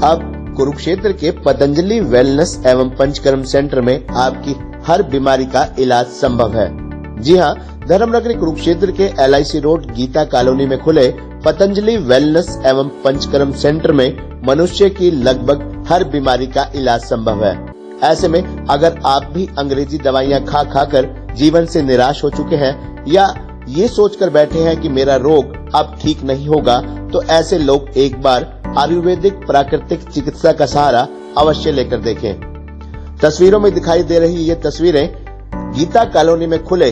अब कुरुक्षेत्र के पतंजलि वेलनेस एवं पंचकर्म सेंटर में आपकी हर बीमारी का इलाज संभव है। जी हाँ, धर्मनगरी कुरुक्षेत्र के LIC रोड गीता कॉलोनी में खुले पतंजलि वेलनेस एवं पंचकर्म सेंटर में मनुष्य की लगभग हर बीमारी का इलाज संभव है। ऐसे में अगर आप भी अंग्रेजी दवाइयाँ खा कर जीवन से निराश हो चुके हैं या ये सोचकर बैठे हैं कि मेरा रोग अब ठीक नहीं होगा, तो ऐसे लोग एक बार आयुर्वेदिक प्राकृतिक चिकित्सा का सहारा अवश्य लेकर देखें। तस्वीरों में दिखाई दे रही ये तस्वीरें गीता कॉलोनी में खुले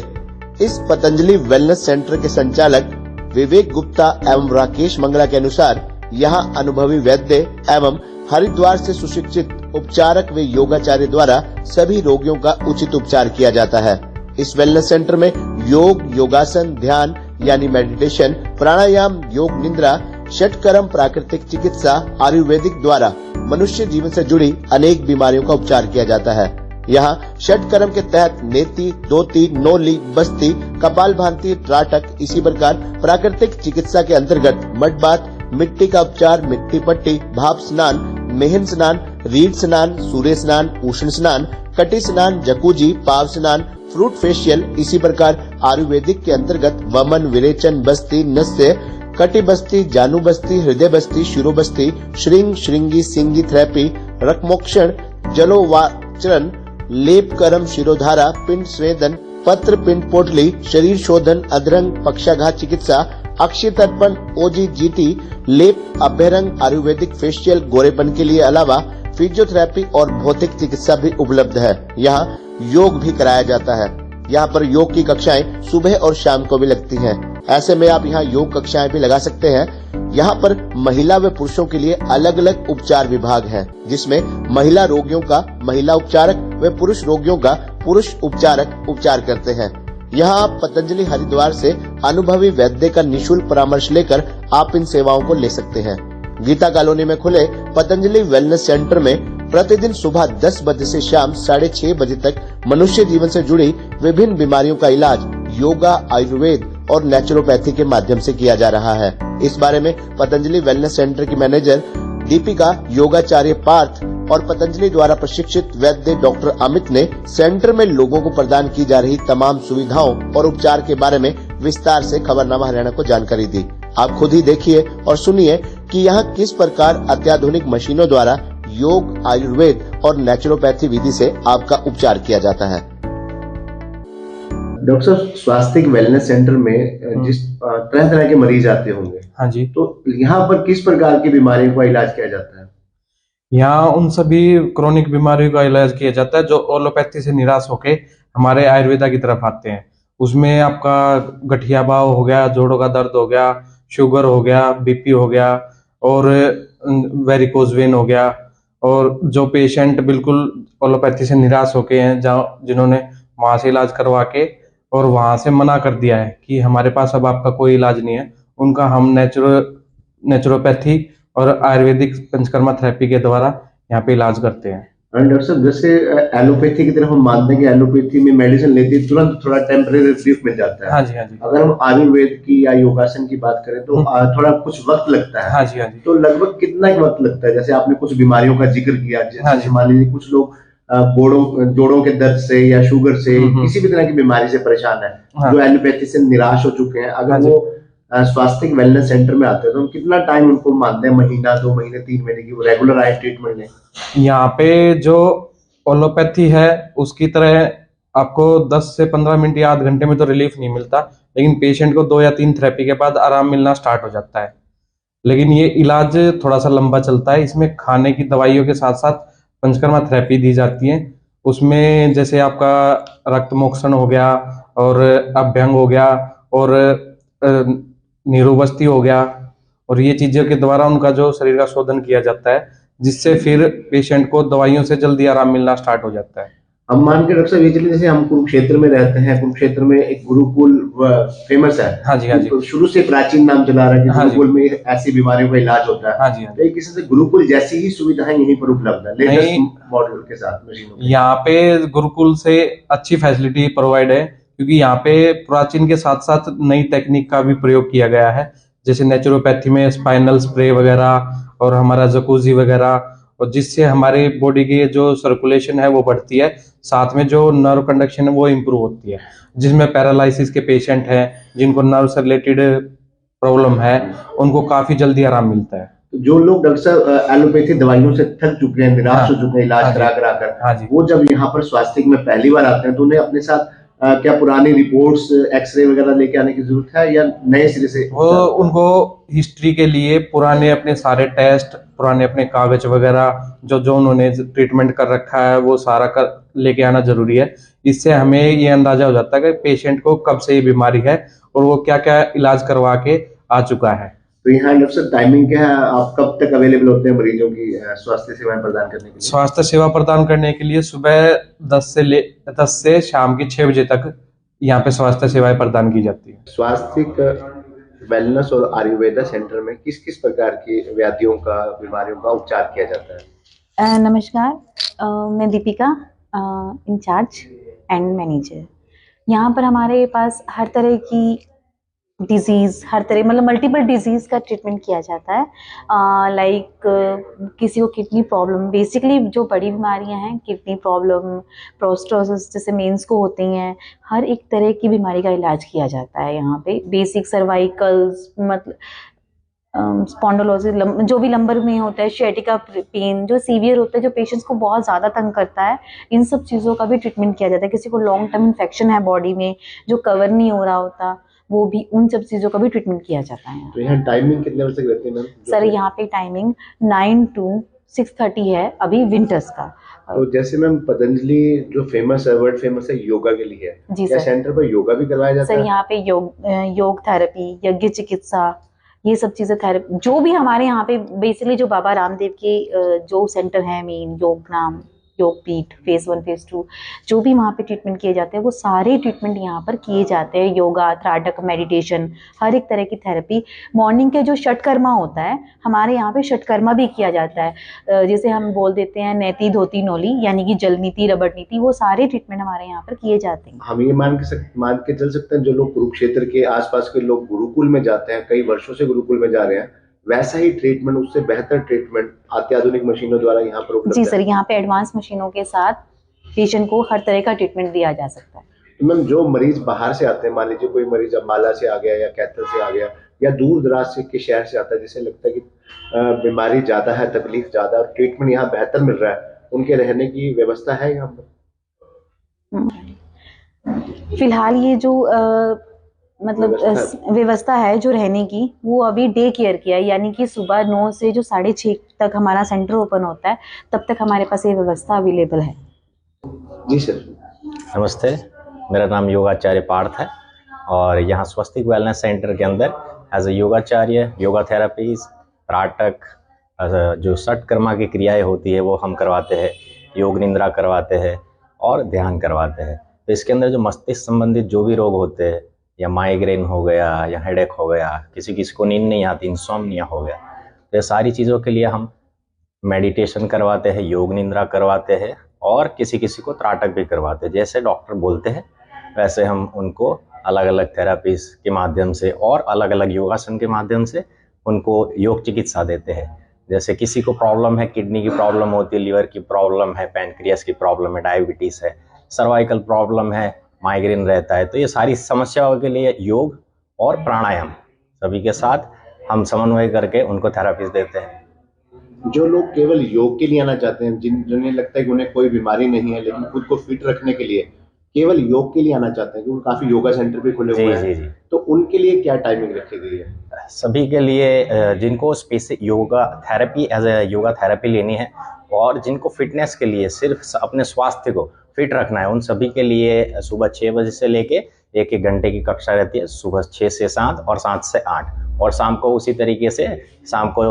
इस पतंजलि वेलनेस सेंटर के संचालक विवेक गुप्ता एवं राकेश मंगला के अनुसार यहाँ अनुभवी वैद्य एवं हरिद्वार से सुशिक्षित उपचारक व योगाचार्य द्वारा सभी रोगियों का उचित उपचार किया जाता है। इस वेलनेस सेंटर में योग, योगासन, ध्यान यानी मेडिटेशन, प्राणायाम, योग निद्रा, षटकर्म, प्राकृतिक चिकित्सा, आयुर्वेदिक द्वारा मनुष्य जीवन से जुड़ी अनेक बीमारियों का उपचार किया जाता है। यहाँ षटकर्म के तहत नेति, दोती, नोली, बस्ती, कपालभाति, त्राटक, इसी प्रकार प्राकृतिक चिकित्सा के अंतर्गत मडबात, मिट्टी का उपचार, मिट्टी पट्टी, भाप स्नान, मेहन स्नान, रीढ़ स्नान, सूर्य स्नान, उष्ण स्नान, कटी स्नान, जकूजी, पाव स्नान, फ्रूट फेशियल, इसी प्रकार आयुर्वेदिक के अंतर्गत वमन, विरेचन, बस्ती, नस्य, कटी बस्ती, जानु बस्ती, हृदय बस्ती, शिरो बस्ती, श्रृंग, श्रृंगी, सिंगी थेरेपी, रक्मोक्षण, जलोवाचरण, लेप करम, शिरोधारा, पिंड स्वेदन, पत्र पिंड पोटली, शरीर शोधन, अधरंग, पक्षाघात चिकित्सा, अक्षय तर्पण, OGGT, लेप, अभ्यरंग, आयुर्वेदिक फेशियल, गोरेपन के लिए अलावा फिजियोथेरेपी और भौतिक चिकित्सा भी उपलब्ध है। यहाँ योग भी कराया जाता है। यहाँ पर योग की कक्षाएं सुबह और शाम को भी लगती हैं। ऐसे में आप यहाँ योग कक्षाएं भी लगा सकते हैं। यहाँ पर महिला व पुरुषों के लिए अलग अलग उपचार विभाग हैं, जिसमें महिला रोगियों का महिला उपचारक व पुरुष रोगियों का पुरुष उपचारक उपचार करते हैं। यहाँ आप पतंजलि हरिद्वार से अनुभवी वैद्य का निःशुल्क परामर्श लेकर आप इन सेवाओं को ले सकते हैं। गीता कॉलोनी में खुले पतंजलि वेलनेस सेंटर में प्रतिदिन सुबह 10 बजे से शाम 6:30 बजे तक मनुष्य जीवन से जुड़ी विभिन्न बीमारियों का इलाज योगा, आयुर्वेद और नेचुरोपैथी के माध्यम से किया जा रहा है। इस बारे में पतंजलि वेलनेस सेंटर की मैनेजर दीपिका, योगाचार्य पार्थ और पतंजलि द्वारा प्रशिक्षित वैद्य डॉक्टर अमित ने सेंटर में लोगों को प्रदान की जा रही तमाम सुविधाओं और उपचार के बारे में विस्तार से खबरनामा हरियाणा को जानकारी दी। आप खुद ही देखिए और सुनिए कि यहाँ किस प्रकार अत्याधुनिक मशीनों द्वारा योग, आयुर्वेद और नेचुरोपैथी विधि से आपका उपचार किया जाता है। डॉक्टर साहब, स्वास्थ्य वेलनेस सेंटर में जिस तरह तरह के मरीज आते होंगे, हाँ जी, तो यहाँ पर किस प्रकार की बीमारियों का इलाज किया जाता है? यहाँ उन सभी क्रोनिक बीमारियों का इलाज किया जाता है जो एलोपैथी से निराश होके हमारे आयुर्वेदा की तरफ आते हैं। उसमें आपका गठिया भाव हो गया, जोड़ों का दर्द हो गया, शुगर हो गया, BP हो गया और वेरिकोज वेन हो गया। और जो पेशेंट बिल्कुल एलोपैथी से निराश होके हैं, जिन्होंने वहां से इलाज करवा के और वहां से मना कर दिया है कि हमारे पास अब आपका कोई इलाज नहीं है, उनका हम नेचुरोपैथी और आयुर्वेदिक पंचकर्मा थेरेपी के द्वारा यहाँ पे इलाज करते हैं। डॉक्टर साहब, जैसे एलोपैथी की तरफ हम मानते हैं कि एलोपैथी में मेडिसिन लेते ही तुरंत थोड़ा टेम्परेरी रिलीफ मिल जाता है। हाँ जी, हाँ जी। अगर हम आयुर्वेद की या योगासन की बात करें तो थोड़ा कुछ वक्त लगता है। हाँ जी, हाँ जी। तो लगभग कितना वक्त लगता है? जैसे आपने कुछ बीमारियों का जिक्र किया, जैसे मान लीजिए कुछ लोग जोड़ों के दर्द से या शुगर से, किसी भी तरह की बीमारी से परेशान है, जो एलोपैथी से निराश हो चुके हैं, अगर वो स्वास्थ्य वेलनेस सेंटर में आते हैं तो हम कितना टाइम उनको मानते हैं? महीना, 2 महीने, 3 महीने की वो रेगुलर आए ट्रीटमेंट लें? यहाँ पे जो एलोपैथी है उसकी तरह आपको 10 से 15 मिनट या आध घंटे में तो रिलीफ नहीं मिलता, लेकिन पेशेंट को 2 या 3 थेरेपी के बाद आराम मिलना स्टार्ट हो जाता है। लेकिन ये इलाज थोड़ा सा लंबा चलता है। इसमें खाने की दवाइयों के साथ साथ पंचकर्मा थेरेपी दी जाती है। उसमें जैसे आपका रक्त मोक्षण हो गया और अभ्यंग हो गया और नीरोबस्ती हो गया, और ये चीजों के द्वारा उनका जो शरीर का शोधन किया जाता है, जिससे फिर पेशेंट को दवाइयों से जल्दी आराम मिलना स्टार्ट हो जाता है। हम मान के डॉक्टर साहब ये चलिए, जैसे हम कुरुक्षेत्र में रहते हैं, कुरुक्षेत्र में एक गुरुकुल फेमस है। हाँ जी, हाँ जी। शुरू से प्राचीन नाम चला रहा है कि गुरुकुल में ऐसी बीमारियों का इलाज होता है। हाँ जी, हाँ जी। तो किसी से गुरुकुल जैसी ही सुविधाएं यहीं पर उपलब्ध है, लेटेस्ट मॉडल के साथ मशीनों। यहाँ पे गुरुकुल से अच्छी फैसिलिटी प्रोवाइड है, क्योंकि यहाँ पे प्राचीन के साथ साथ नई टेक्निक का भी प्रयोग किया गया है। जैसे नेचुरोपैथी में स्पाइनल स्प्रे वगैरह और हमारा जकूजी वगैरह, और जिससे हमारे बॉडी की जो सर्कुलेशन है वो बढ़ती है, साथ में जो नर्व कंडक्शन है वो इम्प्रूव होती है। जिसमें पैरालिसिस के पेशेंट हैं, जिनको नर्व से रिलेटेड प्रॉब्लम है, उनको काफी जल्दी आराम मिलता है। जो लोग डॉक्टर साहब एलोपैथी दवाइयों से थक चुके हैं, निराश हो चुके हैं इलाज करा करा कर, वो जब यहाँ पर स्वास्थ्य में पहली बार आते हैं तो उन्हें अपने साथ क्या पुरानी रिपोर्ट्स, एक्सरे वगैरह लेके आने की जरूरत है या नए सिरे से? वो उनको हिस्ट्री के लिए पुराने अपने सारे टेस्ट, पुराने अपने कागज वगैरह जो जो उन्होंने ट्रीटमेंट कर रखा है वो सारा कर लेके आना जरूरी है। इससे हमें ये अंदाजा हो जाता है कि पेशेंट को कब से ये बीमारी है और वो क्या क्या इलाज करवा के आ चुका है। तो यहाँ डॉक्टर साहब टाइमिंग क्या है, आप कब तक अवेलेबल होते हैं मरीजों की स्वास्थ्य सेवाएं प्रदान करने के लिए? स्वास्थ्य सेवा प्रदान करने के लिए सुबह 10 से शाम के 6 बजे तक यहाँ पे स्वास्थ्य सेवाएं प्रदान की जाती है। स्वास्थ्य वेलनेस और आयुर्वेदा सेंटर में किस किस प्रकार की व्याधियों का, बीमारियों का उपचार किया जाता है? नमस्कार, मैं दीपिका, इंचार्ज एंड मैनेजर। यहाँ पर हमारे पास हर तरह की डिजीज़, हर तरह मतलब मल्टीपल डिजीज़ का ट्रीटमेंट किया जाता है। लाइक किसी को किडनी प्रॉब्लम, बेसिकली जो बड़ी बीमारियां हैं, किडनी प्रॉब्लम, प्रोस्टोसिस जैसे मेंस को होती हैं, हर एक तरह की बीमारी का इलाज किया जाता है यहाँ पे। बेसिक सर्वाइकल्स, मतलब स्पॉन्डिलोसिस, जो भी लंबर में होता है, शेटिका पेन जो सीवियर होता है, जो पेशेंट्स को बहुत ज़्यादा तंग करता है, इन सब चीज़ों का भी ट्रीटमेंट किया जाता है। किसी को लॉन्ग टर्म इन्फेक्शन है बॉडी में जो कवर नहीं हो रहा होता, वो भी, उन सब चीज़ों का भी ट्रीटमेंट किया जाता है। तो यहाँ टाइमिंग कितने बजे तक रहती है मैम? सर यहाँ पे टाइमिंग 9 to 6:30 है अभी विंटर्स का। तो जैसे मैम पतंजलि जो फेमस है, वर्ल्ड फेमस है योगा के लिए है, जी क्या सर। सेंटर पर योगा भी करवाया जाता है? सर यहाँ पे योग थेरेपी, यज्ञ चिकित्सा, ये सब चीज़ें थेरेपी जो भी हमारे यहाँ पे बेसिकली जो बाबा रामदेव के जो सेंटर है main, Yoggram, Yogpeeth, phase 1 phase 2, जो भी वहाँ पे ट्रीटमेंट किए जाते हैं वो सारे ट्रीटमेंट यहाँ पर किए जाते हैं। योगा, त्राटक, मेडिटेशन, हर एक तरह की थेरेपी। मॉर्निंग के जो षटकर्मा होता है, हमारे यहाँ पे षटकर्मा भी किया जाता है, जैसे हम बोल देते हैं नैति धोती नौली, यानी कि जल नीति, रबड़ नीति, वो सारे ट्रीटमेंट हमारे यहाँ पर किए जाते हैं। हम ये मान के चल सकते हैं जो लोग कुरुक्षेत्र के आसपास के लोग गुरुकुल में जाते हैं, कई वर्षों से गुरुकुल में जा रहे हैं, वैसा ही ट्रीटमेंट, उससे बेहतर ट्रीटमेंट अत्याधुनिक मशीनों द्वारा यहाँ पर उपलब्ध है? जी सर, यहाँ पे एडवांस मशीनों के साथ पेशेंट को हर तरह का ट्रीटमेंट दिया जा सकता है। तो मैम जो मरीज बाहर से आते हैं, मान लीजिए कोई मरीज अम्बाला से आ गया या कैथल से आ गया या दूर दराज से के शहर से आता है, जिसे लगता है कि बीमारी ज्यादा है, तकलीफ ज्यादा और ट्रीटमेंट यहाँ बेहतर मिल रहा है, उनके रहने की व्यवस्था है यहाँ पर? फिलहाल ये जो मतलब व्यवस्था है जो रहने की, वो अभी डे केयर की है, यानी कि सुबह 9 से जो 6:30 तक हमारा सेंटर ओपन होता है, तब तक हमारे पास ये व्यवस्था अवेलेबल है। जी सर। नमस्ते, मेरा नाम योगाचार्य पार्थ है और यहाँ स्वस्तिक वेलनेस सेंटर के अंदर एज ए योगाचार्य, योगा थेरेपीज, त्राटक, जो षटकर्मा की क्रियाएं होती है वो हम करवाते हैं, योग निंद्रा करवाते हैं और ध्यान करवाते हैं। तो इसके अंदर जो मस्तिष्क संबंधित जो भी रोग होते हैं, या माइग्रेन हो गया या हेडेक हो गया, किसी किसी को नींद नहीं आती, इंसोम्निया हो गया, तो ये सारी चीज़ों के लिए हम मेडिटेशन करवाते हैं, योग निंद्रा करवाते हैं और किसी किसी को त्राटक भी करवाते हैं। जैसे डॉक्टर बोलते हैं वैसे हम उनको अलग अलग थेरापीज के माध्यम से और अलग अलग योगासन के माध्यम से उनको योग चिकित्सा देते हैं। जैसे किसी को प्रॉब्लम है, किडनी की प्रॉब्लम होती है, लीवर की प्रॉब्लम है, पैनक्रियास की प्रॉब्लम है, डायबिटीज़ है, सर्वाइकल प्रॉब्लम है, माइग्रेन रहता है, तो ये सारी समस्याओं के लिए योग और प्राणायाम सभी के साथ हम समन्वय करके उनको थेरापीज देते हैं। जो लोग केवल योग के लिए आना चाहते हैं, जिन्हें लगता है कि उन्हें कोई बीमारी नहीं है लेकिन खुद को फिट रखने के लिए केवल योग के लिए आना चाहते हैं, क्योंकि काफी योगा सेंटर भी खुले हुए हैं, तो उनके लिए क्या टाइमिंग रखी गई है? सभी के लिए जिनको specific yoga therapy as a yoga therapy लेनी है और जिनको फिटनेस के लिए सिर्फ अपने स्वास्थ्य को फिट रखना है, उन सभी के लिए सुबह 6 बजे से लेके 1-1 घंटे की कक्षा रहती है, सुबह 6 से 7 और 7 से 8, और शाम को उसी तरीके से शाम को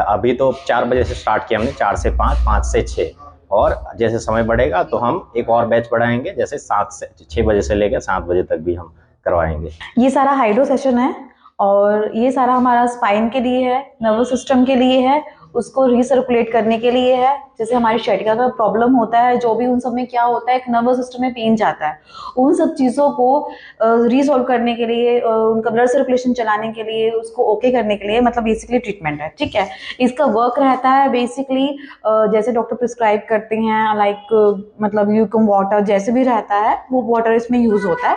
अभी तो 4 बजे से स्टार्ट किया हमने, 4 से 5, 5 से 6, और जैसे समय बढ़ेगा तो हम एक और बैच बढ़ाएंगे, जैसे 6 बजे से लेकर 7 बजे तक भी हम करवाएंगे। ये सारा हाइड्रो सेशन है और ये सारा हमारा स्पाइन के लिए है, नर्वस सिस्टम के लिए है उसको रिसर्कुलेट करने के लिए है। जैसे हमारी शैटिका का प्रॉब्लम होता है, जो भी उन सब में क्या होता है, एक नर्वस सिस्टम में पेन जाता है, उन सब चीज़ों को रिसॉल्व करने के लिए, उनका ब्लड सर्कुलेशन चलाने के लिए, उसको ओके करने के लिए मतलब बेसिकली ट्रीटमेंट है। ठीक है, इसका वर्क रहता है बेसिकली जैसे डॉक्टर प्रिस्क्राइब करते हैं, लाइक मतलब ल्यूकम वाटर जैसे भी रहता है वो वाटर इसमें यूज होता है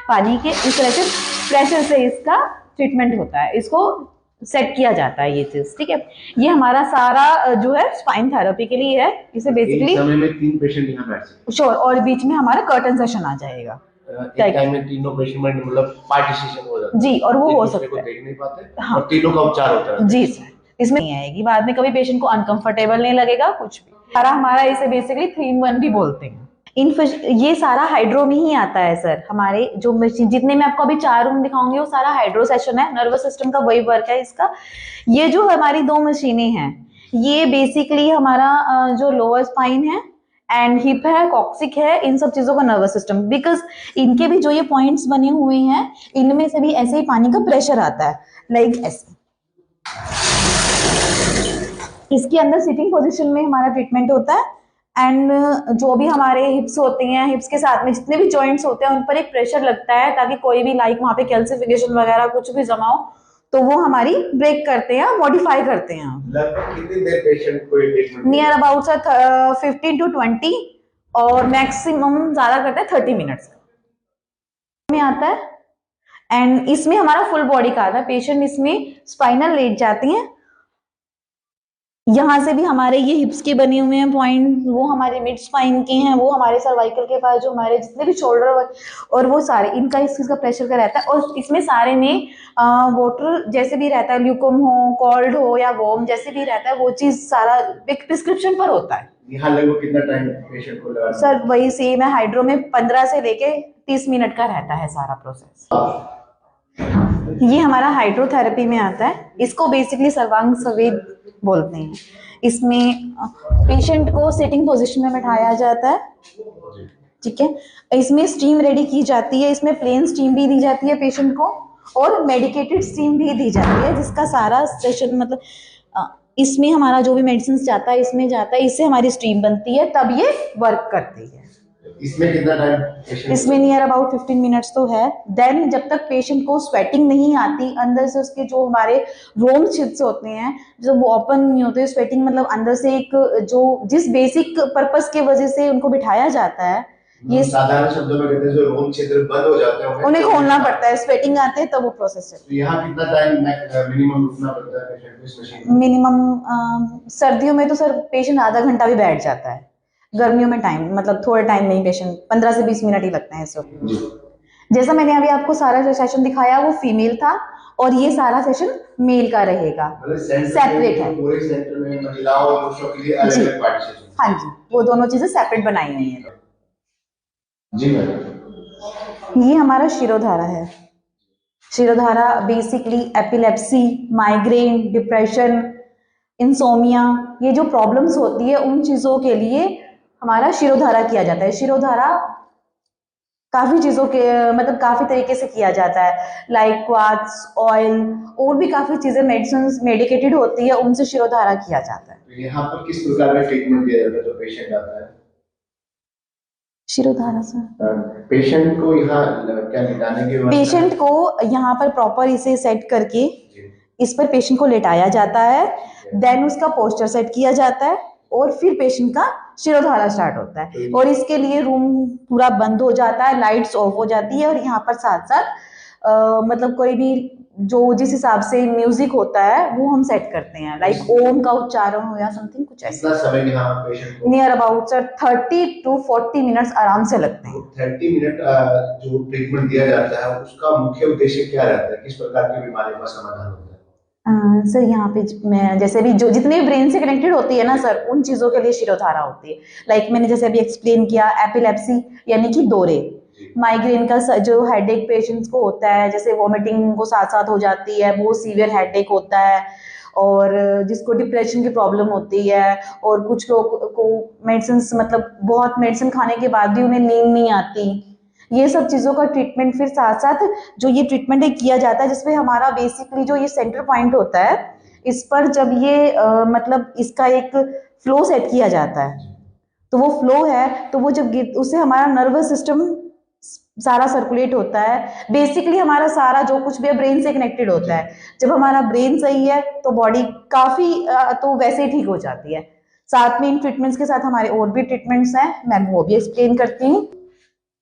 पानी के, इस तरह से प्रेशर से इसका ट्रीटमेंट होता है, इसको सेट किया जाता है ये चीज। ठीक है, ये हमारा सारा जो है स्पाइन थेरेपी के लिए है। इसे बेसिकली एक समय में 3 पेशेंट यहाँ बैठ सकते श्योर, और बीच में हमारा कर्टन सेशन आ जाएगा। हैं। एक टाइम में तीनों पेशेंट में मतलब पार्टिसिपेशन हो जाता है जी, और वो हो एक दूसरे सकता को है। देख नहीं पाते हाँ। और तीनों का उपचार होता है। जी सर, इसमें नहीं आएगी, बाद में कभी पेशेंट को अनकंफर्टेबल नहीं लगेगा कुछ भी। सारा हमारा इसे बेसिकली 3-in-1 भी बोलते हैं। ये सारा हाइड्रो में ही आता है सर। हमारे जो मशीन, जितने मैं आपको अभी 4 रूम दिखाऊंगी वो सारा हाइड्रो सेशन है, नर्वस सिस्टम का वही वर्क है इसका। ये जो हमारी 2 मशीनें हैं, ये बेसिकली हमारा जो लोअर स्पाइन है एंड हिप है, कॉक्सिक है, इन सब चीजों का नर्वस सिस्टम, बिकॉज इनके भी जो ये पॉइंट्स बने हुए हैं, इनमें से भी ऐसे ही पानी का प्रेशर आता है, लाइक ऐसे। इसके अंदर सिटिंग पोजीशन में हमारा ट्रीटमेंट होता है एंड जो भी हमारे हिप्स होते हैं, हिप्स के साथ में जितने भी जॉइंट्स होते हैं उन पर एक प्रेशर लगता है ताकि कोई भी लाइक वहां पे कैल्सिफिकेशन वगैरह कुछ भी जमा हो तो वो हमारी ब्रेक करते हैं, मॉडिफाई करते हैं। लगभग कितनी देर पेशेंट को ये treatment near about sir 15 to 20 और मैक्सिमम ज्यादा करते हैं 30 मिनट्स में आता है। एंड इसमें हमारा फुल बॉडी का आता है। पेशेंट इसमें स्पाइनल लेट जाते हैं, यहाँ से भी हमारे ये हिप्स के बने हुए हैं पॉइंट, वो हमारे मिड स्पाइन के हैं, वो हमारे सर्वाइकल के पास जो हमारे जितने भी शोल्डर और वो सारे इनका इस चीज का प्रेशर का रहता है। और इसमें सारे में वाटर जैसे भी रहता है, ल्यूकम हो, कोल्ड हो या वार्म जैसे भी रहता है, वो चीज सारा एक प्रिस्क्रिप्शन पर होता है। यहाँ लगभग कितना टाइम पेशेंट को लगा? सर वही सेम है, हाइड्रो में 15 से लेके 30 मिनट का रहता है सारा प्रोसेस। ये हमारा हाइड्रोथेरेपी में आता है, इसको बेसिकली सर्वांग संवेद बोलते हैं। इसमें पेशेंट को सिटिंग पोजीशन में बैठाया जाता है, ठीक है। इसमें स्टीम रेडी की जाती है, इसमें प्लेन स्टीम भी दी जाती है पेशेंट को और मेडिकेटेड स्टीम भी दी जाती है, जिसका सारा सेशन मतलब इसमें हमारा जो भी मेडिसिन जाता है इसमें जाता है, इससे हमारी स्टीम बनती है, तब ये वर्क करती है। इसमें कितना टाइम? इसमें नियर अबाउट 15 मिनट्स तो है। देन जब तक पेशेंट को स्वेटिंग नहीं आती, अंदर से उसके जो हमारे रोम छिद्र होते हैं जो वो ओपन नहीं होते, स्वेटिंग मतलब अंदर से एक जो जिस बेसिक पर्पस के वजह से उनको बिठाया जाता है, ये साधारण शब्दों में कहते हैं जो रोम छिद्र बंद हो जाते हैं उन्हें खोलना पड़ता है, स्वेटिंग आते हैं तब वो प्रोसेस चलता है। तो यहाँ कितना टाइम मिनिमम रुकना पड़ता है पेशेंट को इस मशीन में? मिनिमम सर्दियों में तो सर पेशेंट आधा घंटा भी बैठ जाता है, गर्मियों में टाइम मतलब थोड़ा टाइम नहीं, पेशेंट 15 से 20 मिनट ही लगते हैं इसको। जैसा मैंने अभी आपको सारा जो सेशन दिखाया वो फीमेल था और ये सारा सेशन मेल का रहेगा, सेपरेट है। पूरे सेंटर में महिलाओं और पुरुषों के लिए अलग-अलग पार्टीशन। हाँ जी, वो दोनों चीजें सेपरेट बनाई हुई हैं। जी मैडम, ये हमारा शिरोधारा है। Shirodhara basically epilepsy, migraine, depression, insomnia, ये जो प्रॉब्लम्स होती है उन चीजों के लिए हमारा शिरोधारा किया जाता है। शिरोधारा काफी चीजों के मतलब काफी तरीके से किया जाता है, लाइक क्वार्ट्ज, ऑयल और भी काफी चीजें मेडिसिन मेडिकेटेड होती है, उनसे शिरोधारा किया जाता है। तो यहाँ पर किस प्रकार का ट्रीटमेंट दिया जाता है जो पेशेंट आता है? शिरोधारा सर पेशेंट को यहाँ क्या लिटाने के बाद पेशेंट को यहाँ पर प्रॉपर इसे सेट करके इस पर पेशेंट को लेटाया जाता है, देन उसका पोस्चर सेट किया जाता है और फिर पेशेंट का शिरोधारा स्टार्ट होता है। और इसके लिए रूम पूरा बंद हो जाता है, लाइट्स ऑफ हो जाती है और यहाँ पर साथ साथ मतलब कोई भी जो जिस हिसाब से म्यूजिक होता है वो हम सेट करते हैं, लाइक ओम का उच्चारण हो या समथिंग कुछ ऐसा। समय यहाँ पेशेंट को near about sir 30 to 40 minutes आराम से लगते हैं। 30 मिनट जो ट्रीटमेंट दिया जाता है उसका मुख्य उद्देश्य क्या रहता है? किस प्रकार की बीमारियों का समाधान होता है? सर यहाँ पे मैं जैसे भी जो जितने भी ब्रेन से कनेक्टेड होती है ना सर, उन चीजों के लिए शिरोधारा होती है। लाइक मैंने जैसे अभी एक्सप्लेन किया, एपिलेप्सी यानी कि दौरे, माइग्रेन का जो हेडेक पेशेंट्स को होता है, जैसे वॉमिटिंग को साथ साथ हो जाती है, वो सीवियर हेडेक होता है। और जिसको डिप्रेशन की प्रॉब्लम होती है और कुछ लोग को मेडिसिन मतलब बहुत मेडिसिन खाने के बाद भी उन्हें नींद नहीं आती, ये सब चीज़ों का ट्रीटमेंट फिर साथ साथ जो ये ट्रीटमेंट किया जाता है, जिसमें हमारा बेसिकली जो ये सेंटर पॉइंट होता है इस पर जब ये मतलब इसका एक फ्लो सेट किया जाता है, तो वो फ्लो है तो वो जब उससे हमारा नर्वस सिस्टम सारा सर्कुलेट होता है। बेसिकली हमारा सारा जो कुछ भी है ब्रेन से कनेक्टेड होता है। जब हमारा ब्रेन सही है तो बॉडी काफी तो वैसे ही ठीक हो जाती है। साथ में इन ट्रीटमेंट्स के साथ हमारे और भी ट्रीटमेंट्स हैं, मैं वो भी एक्सप्लेन करती हूँ।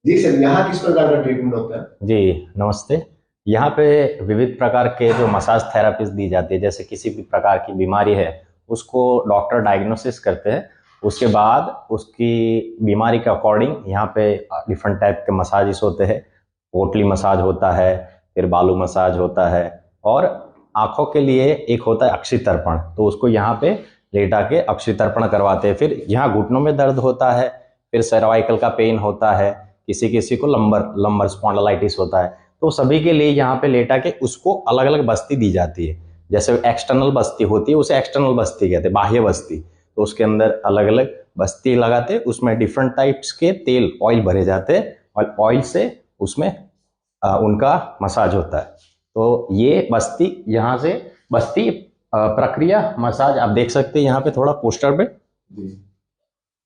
जी सर, यहाँ किस प्रकार का ट्रीटमेंट होता है? जी नमस्ते। यहाँ पे विविध प्रकार के जो मसाज थेरापीज दी जाती है, जैसे किसी भी प्रकार की बीमारी है उसको डॉक्टर डायग्नोसिस करते हैं, उसके बाद उसकी बीमारी के अकॉर्डिंग यहाँ पे डिफरेंट टाइप के मसाजेस होते हैं। पोटली मसाज होता है, फिर बालू मसाज होता है, और आँखों के लिए एक होता है अक्षि तर्पण, तो उसको यहाँ पे लेटा के अक्षि तर्पण करवाते हैं। फिर यहाँ घुटनों में दर्द होता है, फिर सर्वाइकल का पेन होता है, किसी किसी को लंबर स्पॉन्डिलाइटिस होता है, तो सभी के लिए यहाँ पे लेटा के उसको अलग अलग बस्ती दी जाती है। जैसे एक्सटर्नल बस्ती होती है उसे एक्सटर्नल बस्ती कहते हैं, बाह्य बस्ती, तो उसके अंदर अलग अलग बस्ती लगाते, उसमें डिफरेंट टाइप्स के तेल ऑयल भरे जाते हैं और ऑयल से उसमें उनका मसाज होता है। तो ये बस्ती यहाँ से बस्ती प्रक्रिया मसाज आप देख सकते हैं यहाँ पे थोड़ा पोस्टर पे,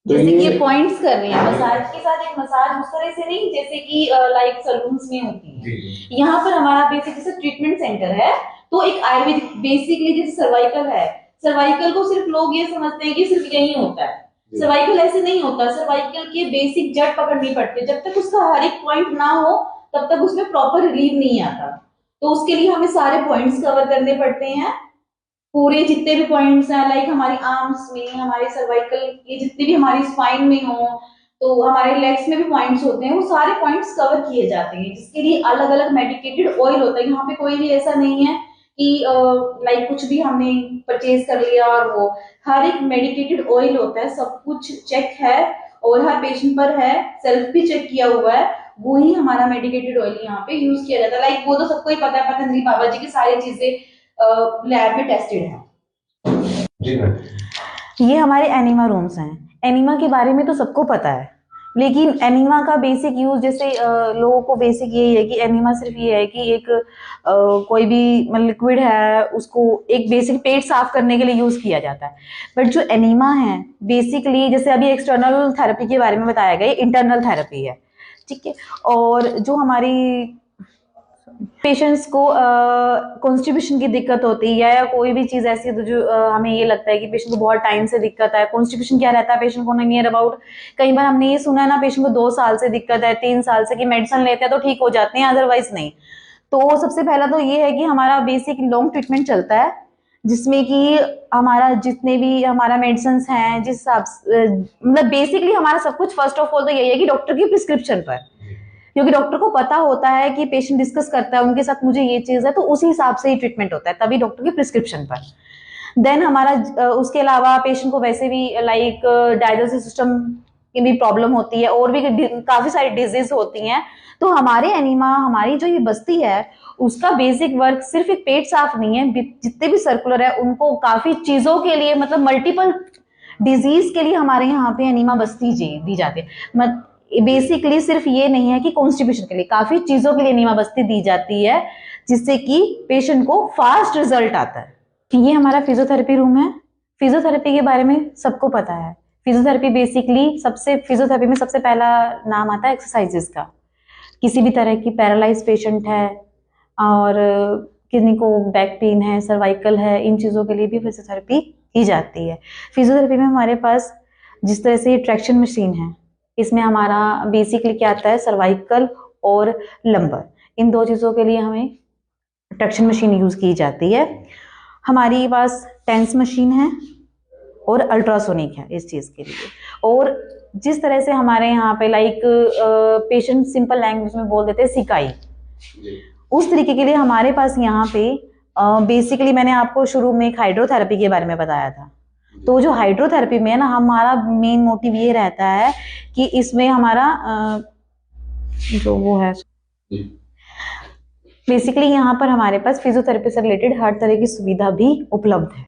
जैसे कि ये पॉइंट्स कर रहे हैं मसाज के साथ एक मसाज उस तरह से नहीं जैसे कि लाइक सलून्स में होती है। यहाँ पर हमारा बेसिक जैसे ट्रीटमेंट सेंटर है, तो एक आयुर्वेदिक बेसिकली जैसे सर्वाइकल है, सर्वाइकल को सिर्फ लोग ये समझते हैं कि सिर्फ यही होता है, सर्वाइकल ऐसे नहीं होता। सर्वाइकल के बेसिक जड़ पकड़नी पड़ती है, जब तक उसका हर एक पॉइंट ना हो तब तक उसमें प्रॉपर रिलीफ नहीं आता। तो उसके लिए हमें सारे पॉइंट्स कवर करने पड़ते हैं, पूरे जितने भी पॉइंट्स हैं, लाइक हमारी आर्म्स में, हमारे सर्वाइकल के जितने भी हमारी स्पाइन में हो, तो हमारे लेग्स में भी पॉइंट्स होते हैं, वो सारे पॉइंट्स कवर किए जाते हैं, जिसके लिए अलग अलग मेडिकेटेड ऑयल होता है। यहाँ पे कोई भी ऐसा नहीं है कि लाइक कुछ भी हमने परचेज कर लिया और वो, हर एक मेडिकेटेड ऑयल होता है, सब कुछ चेक है और हर पेशेंट पर है, सेल्फ भी चेक किया हुआ है, वो ही हमारा मेडिकेटेड ऑयल यहाँ पे यूज किया जाता है। लाइक वो तो सबको ही पता है, पतंजलि बाबा जी की सारी चीजें लैब में टेस्टेड है। जी मैम, ये हमारे एनिमा रूम्स हैं। एनिमा के बारे में तो सबको पता है, लेकिन एनिमा का बेसिक यूज जैसे लोगों को बेसिक यही है कि एनिमा सिर्फ ये है कि एक कोई भी लिक्विड है उसको एक बेसिक पेट साफ करने के लिए यूज किया जाता है। बट जो एनिमा है बेसिकली, जैसे अभी एक्सटर्नल थेरेपी के बारे में बताया गया, इंटरनल थेरेपी है, ठीक है। और जो हमारी पेशेंट्स को कॉन्स्टिपेशन की दिक्कत होती है या कोई भी चीज ऐसी है जो हमें ये लगता है कि पेशेंट को बहुत टाइम से दिक्कत है। कॉन्स्टिपेशन क्या रहता है पेशेंट को नियर अबाउट, कई बार हमने ये सुना है ना, पेशेंट को 2 साल से दिक्कत है, 3 साल से, कि मेडिसिन लेते हैं तो ठीक हो जाते हैं, अदरवाइज नहीं। तो सबसे पहला तो ये है कि हमारा बेसिक लॉन्ग ट्रीटमेंट चलता है, जिसमें कि हमारा जितने भी हमारा मेडिसिन हैं, जिस हिसाब से मतलब बेसिकली हमारा सब कुछ फर्स्ट ऑफ ऑल तो यही है कि डॉक्टर की प्रिस्क्रिप्शन पर, क्योंकि डॉक्टर को पता होता है कि पेशेंट डिस्कस करता है उनके साथ मुझे ये चीज है, तो उसी हिसाब से ही ट्रीटमेंट होता है, तभी डॉक्टर की प्रिस्क्रिप्शन पर। देन हमारा उसके अलावा पेशेंट को वैसे भी लाइक डाइजेस्टिव सिस्टम की भी प्रॉब्लम होती है और भी काफी सारी डिजीज होती हैं। तो हमारे एनिमा, हमारी जो ये बस्ती है, उसका बेसिक वर्क सिर्फ एक पेट साफ नहीं है, जितने भी सर्कुलर है उनको काफी चीजों के लिए, मतलब मल्टीपल डिजीज के लिए हमारे यहाँ पे एनिमा बस्ती दी जाती है। बेसिकली सिर्फ ये नहीं है कि कॉन्स्टिपेशन के लिए, काफी चीजों के लिए एनिमा बस्ती दी जाती है, जिससे कि पेशेंट को फास्ट रिजल्ट आता है। ये हमारा फिजियोथेरेपी रूम है। फिजियोथेरेपी के बारे में सबको पता है। फिजियोथेरेपी बेसिकली फिजियोथेरेपी में सबसे पहला नाम आता है एक्सरसाइजेस का। किसी भी तरह की पैरालाइज पेशेंट है और किसी को बैक पेन है, सर्वाइकल है, इन चीजों के लिए भी फिजियोथेरेपी की जाती है। फिजियोथेरेपी में हमारे पास जिस तरह से ट्रैक्शन मशीन है, इसमें हमारा बेसिकली क्या आता है, सर्वाइकल और लंबर, इन 2 चीजों के लिए हमें ट्रैक्शन मशीन यूज की जाती है। हमारी पास टेंस मशीन है और अल्ट्रासोनिक है इस चीज के लिए। और जिस तरह से हमारे यहाँ पे लाइक पेशेंट सिंपल लैंग्वेज में बोल देते हैं सिकाई, उस तरीके के लिए हमारे पास यहाँ पे बेसिकली मैंने आपको शुरू में एक हाइड्रोथेरेपी के बारे में बताया था। तो जो हाइड्रोथेरेपी में है ना, हमारा मेन मोटिव ये रहता है कि इसमें हमारा जो वो है बेसिकली यहाँ पर हमारे पास फिजियोथेरेपी से रिलेटेड हर तरह की सुविधा भी उपलब्ध है।